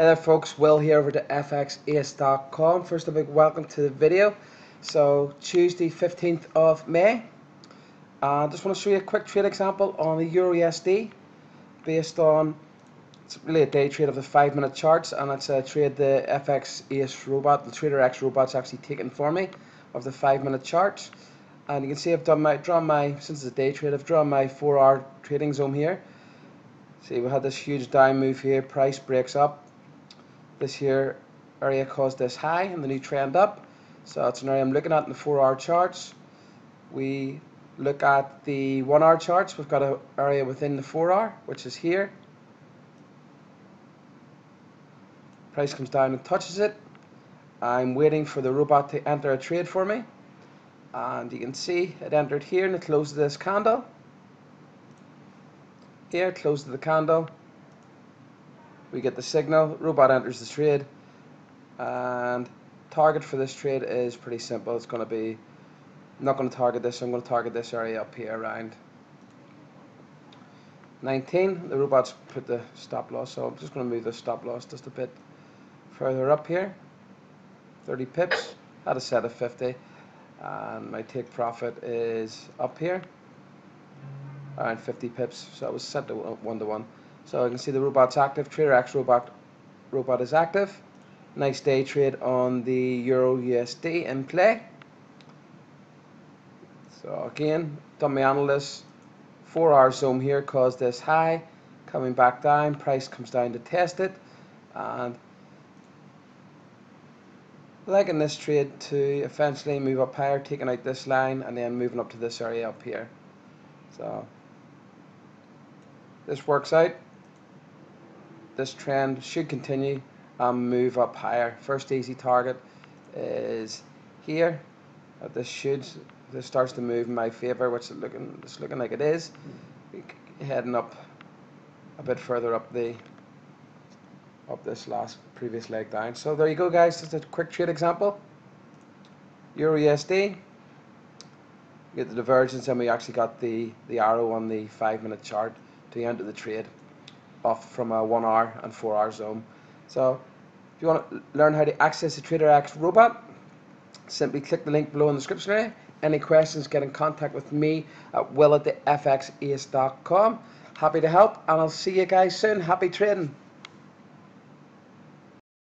Hey there folks, Will here over to fxace.com. First a big welcome to the video. So Tuesday 15th of May. I just want to show you a quick trade example on the EURUSD based on, it's really a day trade of the 5-minute charts, and it's a trade the FX Ace robot, the Trader X robot's actually taken for me of the 5-minute charts. And you can see I've drawn my, since it's a day trade, I've drawn my 4-hour trading zone here. See, we had this huge down move here, price breaks up. This here area caused this high and the new trend up, so it's an area I'm looking at in the 4-hour charts. We look at the 1-hour charts. We've got an area within the 4-hour, which is here. Price comes down and touches it. I'm waiting for the robot to enter a trade for me, and you can see it entered here and it closed this candle. Here it closed the candle. We get the signal, robot enters the trade, and target for this trade is pretty simple. It's going to be, I'm not going to target this, I'm going to target this area up here around 19. The robot's put the stop loss, so I'm just going to move the stop loss just a bit further up here. 30 pips, had a set of 50, and my take profit is up here around 50 pips, so it was set to 1-to-1. So you can see the robot's active. Trader X robot is active. Nice day trade on the EURUSD in play. So again, done my analysis. 4-hour zone here caused this high, coming back down. Price comes down to test it, and liking this trade to eventually move up higher, taking out this line and then moving up to this area up here. So this works out. This trend should continue and move up higher. First easy target is here. This starts to move in my favor, which it's looking like it is. Heading up a bit further up this previous leg down. So there you go, guys. Just a quick trade example. EURUSD. Get the divergence, and we actually got the arrow on the 5-minute chart to the end of the trade, off from a 1-hour and 4-hour zone. So if you want to learn how to access the Trader X robot, simply click the link below in the description area. Any questions, get in contact with me at will@fxace.com. Happy to help, and I'll see you guys soon. Happy trading.